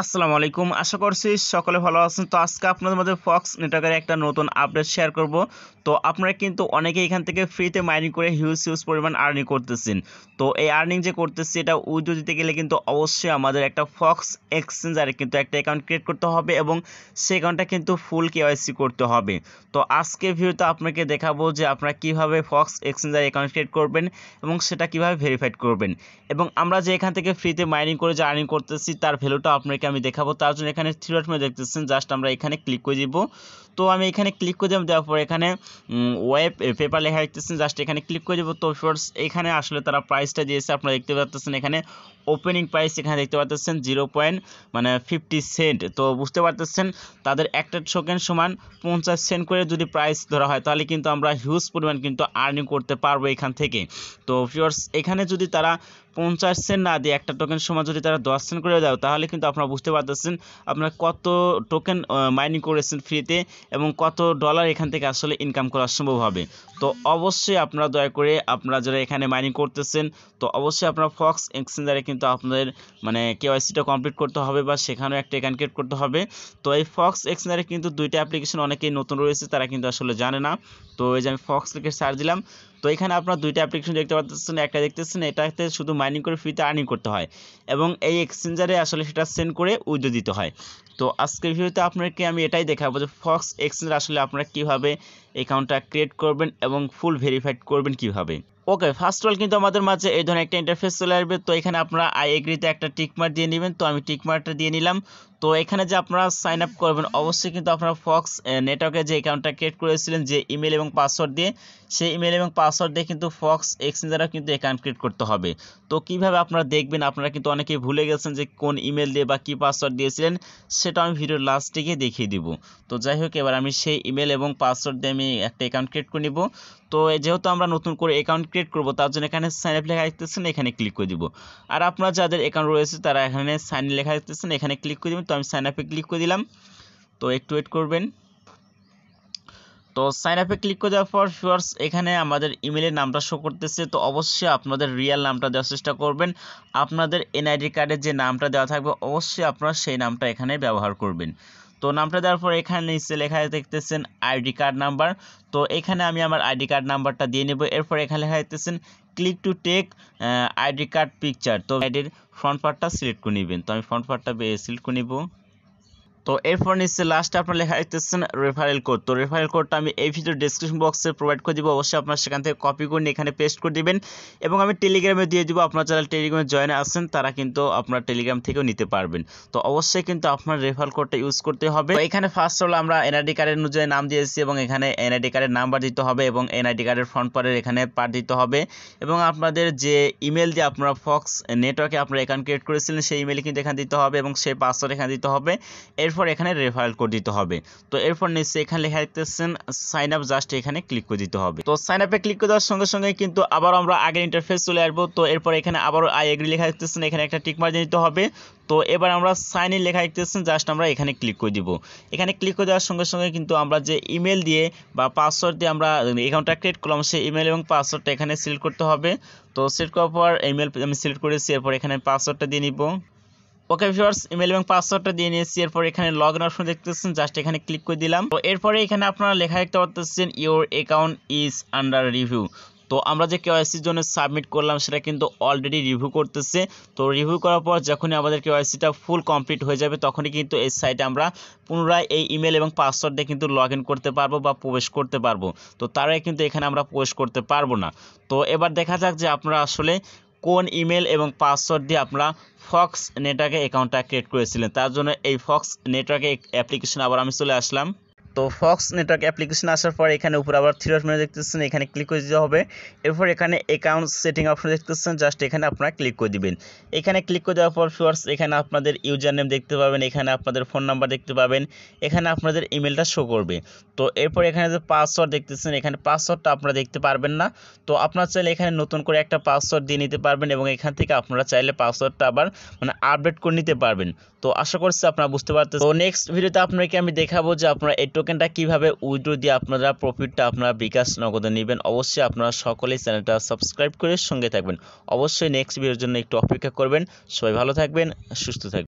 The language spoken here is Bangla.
আসসালামু আলাইকুম, আশা করছি সকলে ভালো আছেন। তো আজকে আপনাদের মধ্যে ফক্স নেটওয়ার্কের একটা নতুন আপডেট শেয়ার করব। তো আপনারা কিন্তু অনেকে এখান থেকে ফ্রিতে মাইনিং করে হিউজ পরিমাণ আর্নিং করতেছেন। তো এই আর্নিং যে করতেছি এটা উইথড্র দিতে গেলে কিন্তু অবশ্যই আমাদের একটা ফক্স এক্সচেঞ্জারে কিন্তু একটা অ্যাকাউন্ট ক্রিয়েট করতে হবে এবং সেই অ্যাকাউন্টটা কিন্তু ফুল কেওয়াইসি করতে হবে। তো আজকে ভিডিওতে আপনাকে দেখাবো যে আপনারা কীভাবে ফক্স এক্সচেঞ্জার অ্যাকাউন্ট ক্রিয়েট করবেন এবং সেটা কীভাবে ভেরিফাইড করবেন, এবং আমরা যে এখান থেকে ফ্রিতে মাইনিং করে যে আর্নিং করতেছি তার ভ্যালুটা আপনাকে আমি দেখাবো। তার জন্য এখানে থ্রি ডট মেনু দেখতেছেন, জাস্ট আমরা এখানে ক্লিক করে দিব। তো আমি এখানে ক্লিক করে দেওয়ার পর এখানে ওয়েব পেপার লেখা দেখতেছেন, জাস্ট এখানে ক্লিক করে দেবো। তো ফার্স্ট এখানে আসলে তারা প্রাইসটা দিয়েছে, আপনারা দেখতে পাচ্ছেন এখানে ওপেনিং প্রাইস এখানে দেখতে পাচ্ছেন 0.50 সেন্ট। তো বুঝতে পারতেছেন তাদের একটা টোকেন সমান 50 সেন্ট করে যদি প্রাইস ধরা হয় তাহলে কিন্তু আমরা হিউজ পরিমাণ কিন্তু আর্নিং করতে পারবো এখান থেকে। তো ভিউয়ার্স এখানে যদি তারা 50 সেন্ট না দিয়ে একটা টোকেন সমান যদি তারা 10 সেন্ট করে দাও তাহলে কিন্তু আপনারা বুঝতে পারতেছেন আপনারা কত টোকেন মাইনিং করেছেন ফ্রিতে এবং কত ডলার এখান থেকে আসলে ইনকাম করা সম্ভব হবে। তো অবশ্যই আপনারা দয়া করে আপনারা যারা এখানে মাইনিং করতেছেন তো অবশ্যই আপনারা ফক্স এক্সচেঞ্জারে কিন্তু আপনাদের কেওয়াইসিটা কমপ্লিট করতে হবে বা সেখানেও একটা অ্যাকাউন্ট ক্রিয়েট করতে হবে। তো এই ফক্স এক্সচেঞ্জারে কিন্তু দুইটা অ্যাপ্লিকেশন অনেকেই নতুন রয়েছে, তারা কিন্তু আসলে জানে না। তো এই যে আমি ফক্স লিখে সার্চ দিলাম, তো এখানে আপনারা দুইটা অ্যাপ্লিকেশন দেখতে পাচ্ছেন। একটা দেখতেছেন এটাতে শুধু মাইনিং করে ফ্রিতে আর্নিং করতে হয় এবং এই এক্সচেঞ্জারে আসলে সেটা সেন্ড করে উইথড্র দিতে হয়। তো আজকের ভিডিওতে আপনাকে আমি এটাই দেখাবো যে ফক্স এক্সচেঞ্জার আসলে আপনারা কীভাবে অ্যাকাউন্টটা ক্রিয়েট করবেন এবং ফুল ভেরিফাইড করবেন কীভাবে। ওকে, ফার্স্ট অফ অল কিন্তু আমাদের মাঝে এই ধরনের একটা ইন্টারফেস চলে আসবে। তো এখানে আপনারা আই এগ্রিতে একটা টিকমার্ক দিয়ে নেবেন। তো আমি টিকমার্কটা দিয়ে নিলাম। তো এখানে যে আপনারা সাইন আপ করবেন অবশ্যই কিন্তু আপনারা ফক্স নেটওয়ার্কে যে অ্যাকাউন্টটা ক্রিয়েট করেছিলেন যে ইমেল এবং পাসওয়ার্ড দিয়ে, সেই ইমেল এবং পাসওয়ার্ড দিয়ে কিন্তু ফক্স এক্সচেঞ্জারও কিন্তু অ্যাকাউন্ট ক্রিয়েট করতে হবে। তো কিভাবে আপনারা দেখবেন, আপনারা কিন্তু অনেকেই ভুলে গেছেন যে কোন ইমেল দিয়ে বা কী পাসওয়ার্ড দিয়েছিলেন, সেটা আমি ভিডিওর লাস্টে গিয়ে দেখিয়ে দিব। তো যাই হোক, এবার আমি সেই ইমেল এবং পাসওয়ার্ড দিয়ে আমি একটা অ্যাকাউন্ট ক্রিয়েট করে নিব। তো যেহেতু আমরা নতুন করে অ্যাকাউন্ট ক্রিয়েট করব তার জন্য এখানে সাইন আপ লেখা দেখতেছেন, এখানে ক্লিক করে দিব। আর আপনারা যাদের অ্যাকাউন্ট রয়েছে তারা এখানে সাইন ইন লেখা দেখতেছেন, এখানে ক্লিক করে দিবেন। তো আমি সাইন আপে ক্লিক করে দিলাম। তো একটু ওয়েট করবেন। তো সাইন আপে ক্লিক করে দেওয়ার পর ভিউয়ার্স এখানে আমাদের ইমেলের নামটা শো করতেছে। তো অবশ্যই আপনাদের রিয়েল নামটা দেওয়ার চেষ্টা করবেন। আপনাদের এনআইডি কার্ডের যে নামটা দেওয়া থাকবে অবশ্যই আপনারা সেই নামটা এখানে ব্যবহার করবেন। তো নামটা দেওয়ার পর এখানে নিচে লেখা দেখতেছেন আইডি কার্ড নাম্বার। তো এখানে আমি আমার আইডি কার্ড নাম্বারটা দিয়ে নেব। এরপর এখানে লেখা দেখতেছেন click to take ID card picture. তো আইডির ফ্রন্ট পার্টটা সিলেক্ট করে নেবেন। তো আমি ফ্রন্ট পার্টটা সিলেক্ট করে নেব। তো এরপর নিচে লাস্টে আপনারা লেখা দেখতেছেন রেফারেল কোড। তো রেফারেল কোডটা আমি এই ভিডিও ডেসক্রিপশন বক্সে প্রোভাইড করে দিব। অবশ্যই আপনারা সেখান থেকে কপি করে নিয়ে এখানে পেস্ট করে দিবেন এবং আমি টেলিগ্রামে দিয়ে দিব। আপনারা যারা টেলিগ্রামে জয়েন আছেন তারা কিন্তু আপনার টেলিগ্রাম থেকেও নিতে পারবেন। তো অবশ্যই কিন্তু আপনার রেফারেল কোডটা ইউজ করতে হবে। তো এখানে ফার্স্ট হলো আমরা এনআইডি কার্ডের অনুযায়ী নাম দিয়েছি এবং এখানে এনআইডি কার্ডের নাম্বার দিতে হবে এবং এনআইডি কার্ডের ফ্রন্ট পার্টের এখানে পার্ট দিতে হবে এবং আপনাদের যে ইমেল দিয়ে আপনারা ফক্স নেটওয়ার্কে আপনারা অ্যাকাউন্ট ক্রিয়েট করেছিলেন সেই ইমেল কিন্তু এখানে দিতে হবে এবং সেই পাসওয়ার্ড এখানে দিতে হবে। এরপর এখানে রেফারেল কোড দিতে হবে। তো এরপর নিচে এখানে লেখা দেখতেছেন সাইন আপ, জাস্ট এখানে ক্লিক করে দিতে হবে। তো সাইন আপে ক্লিক করে দেওয়ার সঙ্গে সঙ্গে কিন্তু আবার আমরা আগের ইন্টারফেস চলে আসবো। তো এরপর এখানে আবারও আই এগ্রি লেখা দেখতেছেন, এখানে একটা টিক মার্ক দিতে হবে। তো এবার আমরা সাইন ইন লেখা দেখতেছেন, জাস্ট আমরা এখানে ক্লিক করে দিব। এখানে ক্লিক করে দেওয়ার সঙ্গে সঙ্গে কিন্তু আমরা যে ইমেল দিয়ে বা পাসওয়ার্ড দিয়ে আমরা অ্যাকাউন্টটা ক্রিয়েট করলাম সেই ইমেল এবং পাসওয়ার্ডটা এখানে সিলেক্ট করতে হবে। তো সিলেক্ট করার পর ইমেল আমি সিলেক্ট করেছি, এরপর এখানে পাসওয়ার্ডটা দিয়ে নিব। ওকে ভিউয়ার্স, ইমেল এবং পাসওয়ার্ডটা দিয়ে নিয়েছি। এরপর এখানে লগ ইন অপশন দেখতেছেন, জাস্ট এখানে ক্লিক করে দিলাম। তো এরপরে এখানে আপনারা লেখা দেখতে পাচ্ছেন your account is under review. তো আমরা যে কেওয়াইসির জন্য সাবমিট করলাম সেটা কিন্তু অলরেডি রিভিউ করতেছে। তো রিভিউ করার পর যখনই আমাদের কেওয়াইসিটা ফুল কমপ্লিট হয়ে যাবে তখনই কিন্তু এই সাইটে আমরা পুনরায় এই ইমেল এবং পাসওয়ার্ড দিয়ে কিন্তু লগ ইন করতে পারবো বা প্রবেশ করতে পারবো। তো তারাই কিন্তু এখানে আমরা প্রবেশ করতে পারবো না। তো এবার দেখা যাক যে আপনারা আসলে কোন ইমেল এবং পাসওয়ার্ড দিয়ে আপনারা ফক্স নেটওয়ার্কে অ্যাকাউন্টটা ক্রিয়েট করেছিলেন। তার জন্য এই ফক্স নেটওয়ার্কে অ্যাপ্লিকেশন আবার আমি চলে আসলাম। তো ফক্স নেটওয়ার্ক অ্যাপ্লিকেশন আসার পর এখানে উপরে আবার থ্রি ডট মেনু দেখতেছেন, এখানে ক্লিক করে দিতে হবে। এরপর এখানে অ্যাকাউন্ট সেটিং অপশন দেখতেছেন, জাস্ট এখানে আপনারা ক্লিক করে দিবেন। এখানে ক্লিক করে দেওয়ার পর ভিউয়ার্স এখানে আপনাদের ইউজার নেম দেখতে পাবেন, এখানে আপনাদের ফোন নাম্বার দেখতে পাবেন, এখানে আপনাদের ইমেলটা শো করবে। তো এরপর এখানে যে পাসওয়ার্ড দেখতেছেন এখানে পাসওয়ার্ডটা আপনারা দেখতে পারবেন না। তো আপনারা চাইলে এখানে নতুন করে একটা পাসওয়ার্ড দিয়ে নিতে পারবেন এবং এখান থেকে আপনারা চাইলে পাসওয়ার্ডটা আবার আপডেট করে নিতে পারবেন। তো আশা করছি আপনারা বুঝতে পারতেছেন। তো নেক্সট ভিডিওতে আপনাকে আমি দেখাবো যে আপনারা এই টোকেনটা কিভাবে উইথড্র দিয়ে আপনারা প্রফিটটা আপনারা বিকাশ নগদে নেবেন। অবশ্যই আপনারা সকলেই চ্যানেলটা সাবস্ক্রাইব করে সঙ্গে থাকবেন। অবশ্যই নেক্সট ভিডিওর জন্য একটু অপেক্ষা করবেন। সবাই ভালো থাকবেন, সুস্থ থাকবেন।